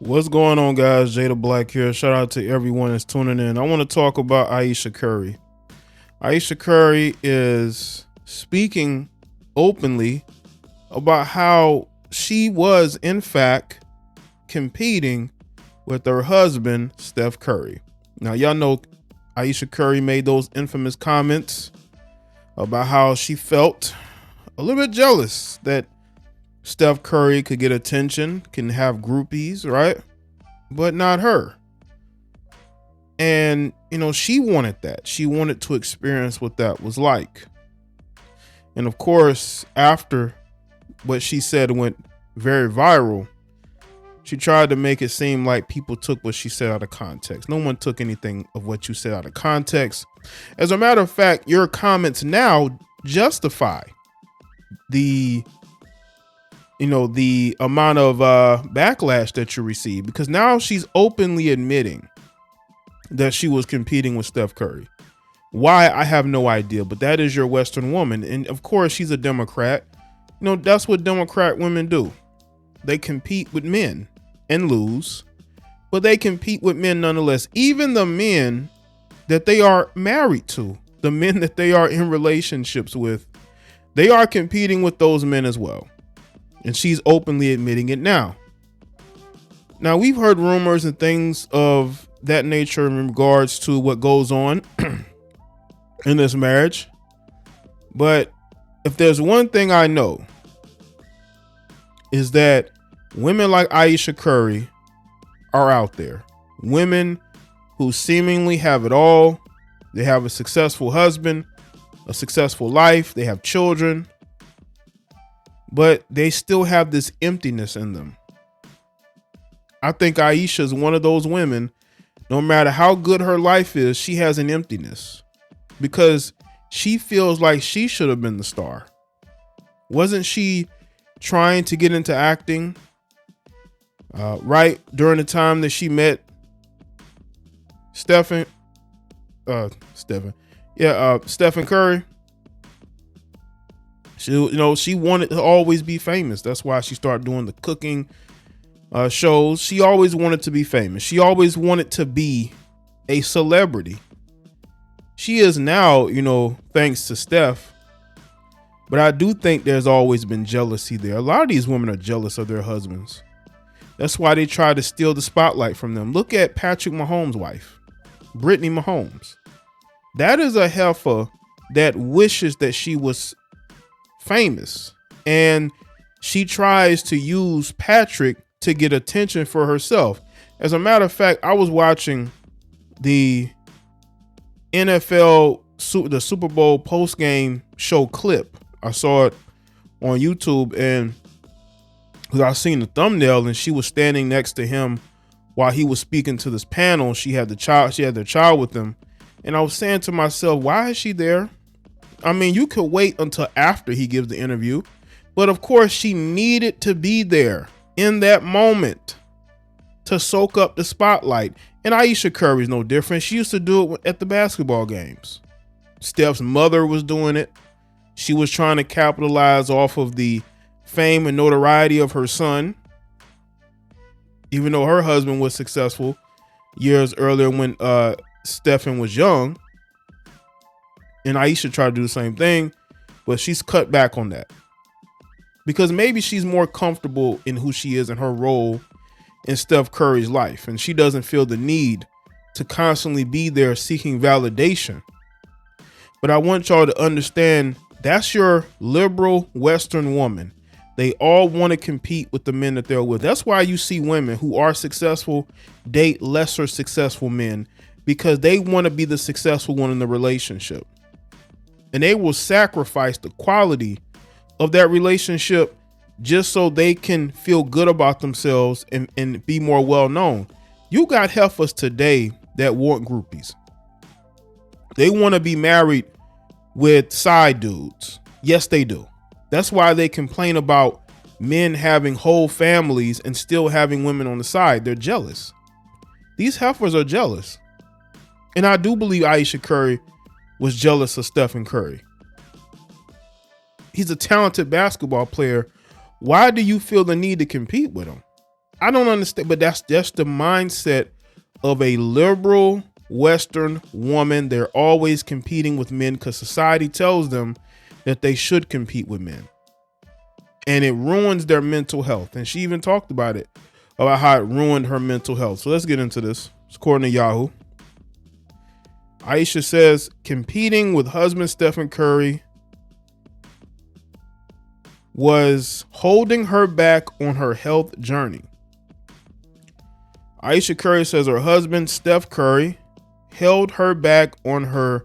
What's going on, guys? Jay the Black here. Shout out to everyone that's tuning in. I want to talk about Ayesha Curry. Ayesha Curry is speaking openly about how she was, in fact, competing with her husband, Steph Curry. Now, y'all know Ayesha Curry made those infamous comments about how she felt a little bit jealous that Steph Curry could get attention, can have groupies, right? But not her. And, she wanted that. She wanted to experience what that was like. And of course, after what she said went very viral, she tried to make it seem like people took what she said out of context. No one took anything of what you said out of context. As a matter of fact, your comments now justify the amount of backlash that you receive, because now she's openly admitting that she was competing with Steph Curry. Why? I have no idea, but that is your Western woman. And of course, she's a Democrat. That's what Democrat women do. They compete with men and lose, but they compete with men nonetheless. Even the men that they are married to, the men that they are in relationships with, they are competing with those men as well. And she's openly admitting it now. Now, we've heard rumors and things of that nature in regards to what goes on in this marriage. But if there's one thing I know, is that women like Ayesha Curry are out there. Women who seemingly have it all. They have a successful husband, a successful life. They have children. But they still have this emptiness in them. I think Ayesha is one of those women, no matter how good her life is, she has an emptiness because she feels like she should have been the star. Wasn't she trying to get into acting right during the time that she met Stephen Curry? She wanted to always be famous. That's why she started doing the cooking shows. She always wanted to be famous. She always wanted to be a celebrity. She is now, thanks to Steph. But I do think there's always been jealousy there. A lot of these women are jealous of their husbands. That's why they try to steal the spotlight from them. Look at Patrick Mahomes' wife, Brittany Mahomes. That is a heifer that wishes that she was famous, and she tries to use Patrick to get attention for herself. As a matter of fact, I was watching the the Super Bowl post-game show clip. I saw it on YouTube, and because I seen the thumbnail, and she was standing next to him while he was speaking to this panel. She had their child with him, and I was saying to myself, why is she there? I mean, you could wait until after he gives the interview, but of course she needed to be there in that moment to soak up the spotlight. And Ayesha Curry is no different. She used to do it at the basketball games. Steph's mother was doing it. She was trying to capitalize off of the fame and notoriety of her son, even though her husband was successful years earlier when Stephen was young. And Ayesha tried to do the same thing, but she's cut back on that because maybe she's more comfortable in who she is and her role in Steph Curry's life. And she doesn't feel the need to constantly be there seeking validation. But I want y'all to understand that's your liberal Western woman. They all want to compete with the men that they're with. That's why you see women who are successful date lesser successful men, because they want to be the successful one in the relationship. And they will sacrifice the quality of that relationship just so they can feel good about themselves and be more well known. You got heifers today that want groupies. They want to be married with side dudes. Yes, they do. That's why they complain about men having whole families and still having women on the side. They're jealous. These heifers are jealous. And I do believe Ayesha Curry was jealous of Stephen Curry. He's a talented basketball player. Why do you feel the need to compete with him? I don't understand, but that's just the mindset of a liberal Western woman. They're always competing with men because society tells them that they should compete with men. And it ruins their mental health. And she even talked about it, about how it ruined her mental health. So let's get into this. It's according to Yahoo. Ayesha says competing with husband Stephen Curry was holding her back on her health journey. Ayesha Curry says her husband, Steph Curry, held her back on her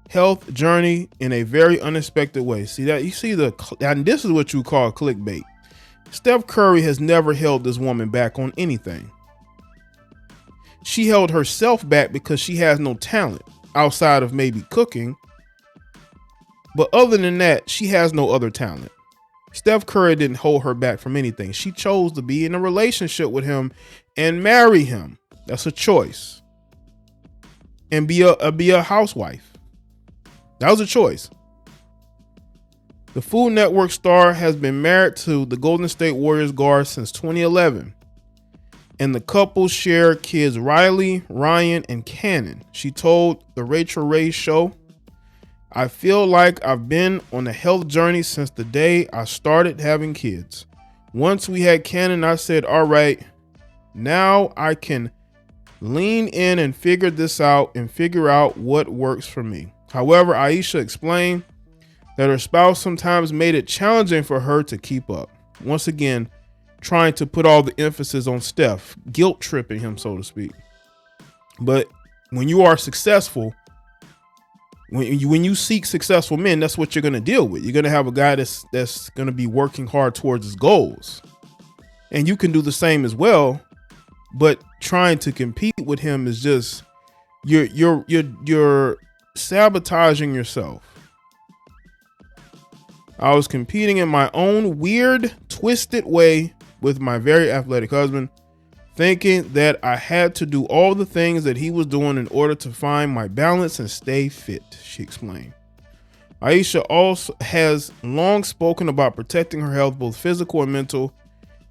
health journey in a very unexpected way. See that? You see and this is what you call clickbait. Steph Curry has never held this woman back on anything. She held herself back because she has no talent outside of maybe cooking. But other than that, she has no other talent. Steph Curry didn't hold her back from anything. She chose to be in a relationship with him and marry him. That's a choice. And be a housewife. That was a choice. The Food Network star has been married to the Golden State Warriors guard since 2011. And the couple share kids Riley, Ryan, and Cannon. She told the Rachel Ray show, "I feel like I've been on a health journey since the day I started having kids. Once we had Cannon, I said, all right, now I can lean in and figure this out and figure out what works for me." However, Ayesha explained that her spouse sometimes made it challenging for her to keep up. Once again, trying to put all the emphasis on Steph, guilt tripping him, so to speak. But when you are successful, when you seek successful men, that's what you're going to deal with. You're going to have a guy that's going to be working hard towards his goals. And you can do the same as well, but trying to compete with him is just you're sabotaging yourself. I was competing in my own weird, twisted way with my very athletic husband, thinking that I had to do all the things that he was doing in order to find my balance and stay fit, she explained. Ayesha also has long spoken about protecting her health, both physical and mental.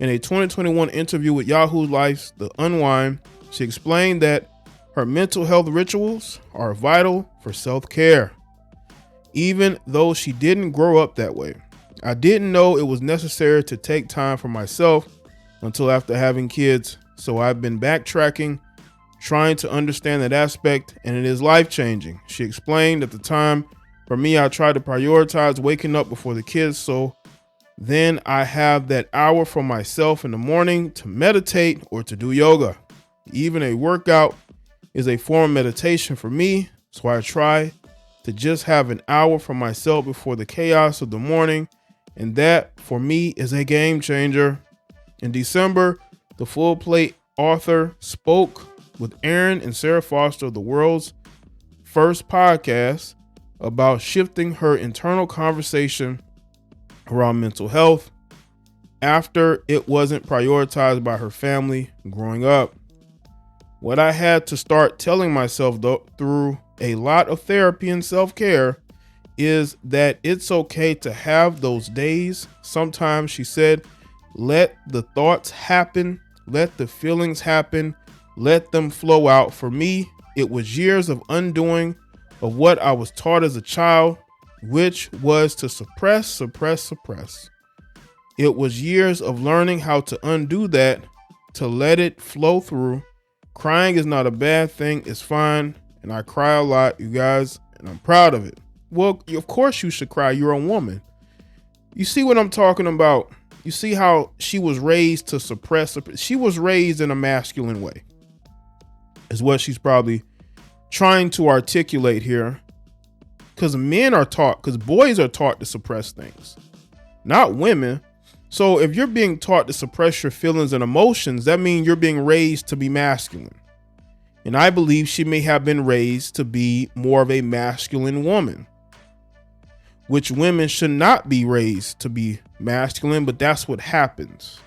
In a 2021 interview with Yahoo Life's The Unwind, she explained that her mental health rituals are vital for self-care. Even though she didn't grow up that way, I didn't know it was necessary to take time for myself until after having kids. So I've been backtracking, trying to understand that aspect, and it is life-changing. She explained at the time, for me, I tried to prioritize waking up before the kids, so then I have that hour for myself in the morning to meditate or to do yoga. Even a workout is a form of meditation for me, so I try to just have an hour for myself before the chaos of the morning, and that for me is a game changer. In December, the Full Plate author spoke with Aaron and Sarah Foster of the world's first podcast about shifting her internal conversation around mental health after it wasn't prioritized by her family growing up. What I had to start telling myself, though, through a lot of therapy and self-care, is that it's okay to have those days. Sometimes, she said, let the thoughts happen, let the feelings happen, let them flow out. For me, it was years of undoing of what I was taught as a child, which was to suppress. It was years of learning how to undo that, to let it flow through. Crying is not a bad thing. It's fine. And I cry a lot, you guys, and I'm proud of it. Well, of course you should cry. You're a woman. You see what I'm talking about? You see how she was raised to suppress. She was raised in a masculine way, is what she's probably trying to articulate here. Because men are taught, because boys are taught to suppress things, not women. So if you're being taught to suppress your feelings and emotions, that means you're being raised to be masculine. And I believe she may have been raised to be more of a masculine woman, which women should not be raised to be masculine, but that's what happens.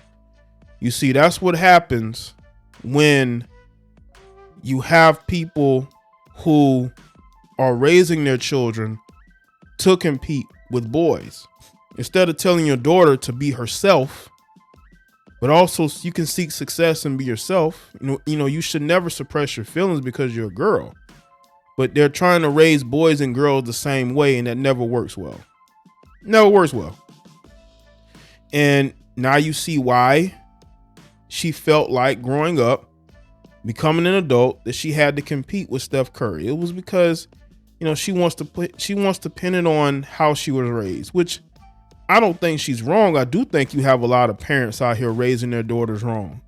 You see, that's what happens when you have people who are raising their children to compete with boys. Instead of telling your daughter to be herself, but also you can seek success and be yourself. You should never suppress your feelings because you're a girl. But they're trying to raise boys and girls the same way, and that never works well. Never works well. And now you see why she felt like growing up, becoming an adult, that she had to compete with Steph Curry. It was because, she wants to pin it on how she was raised, which I don't think she's wrong. I do think you have a lot of parents out here raising their daughters wrong.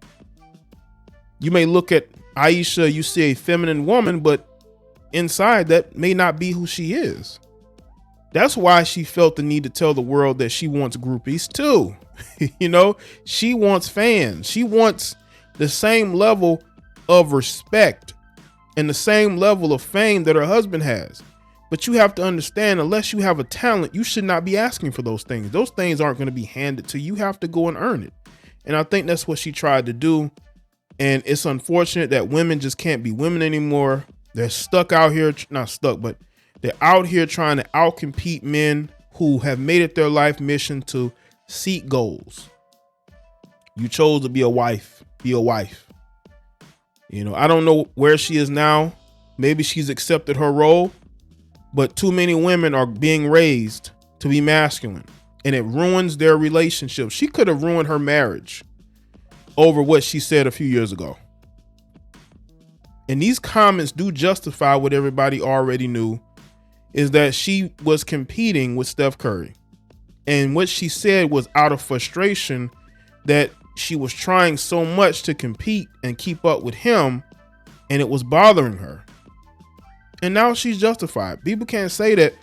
You may look at Ayesha, you see a feminine woman, but inside that may not be who she is. That's why she felt the need to tell the world that she wants groupies too. She wants fans. She wants the same level of respect and the same level of fame that her husband has. But you have to understand, unless you have a talent, you should not be asking for those things. Those things aren't going to be handed to you. You have to go and earn it. And I think that's what she tried to do. And it's unfortunate that women just can't be women anymore. They're stuck out here, not stuck, but they're out here trying to outcompete men who have made it their life mission to seek goals. You chose to be a wife. Be a wife. I don't know where she is now. Maybe she's accepted her role, but too many women are being raised to be masculine, and it ruins their relationship. She could have ruined her marriage over what she said a few years ago. And these comments do justify what everybody already knew, is that she was competing with Steph Curry. And what she said was out of frustration that she was trying so much to compete and keep up with him, and it was bothering her. And now she's justified. People can't say that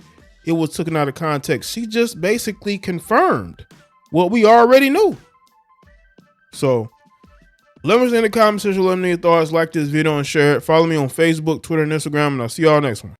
it was taken out of context. She just basically confirmed what we already knew. So let me know in the comment section, let me know your thoughts. Like this video and share it. Follow me on Facebook, Twitter, and Instagram, and I'll see y'all next one.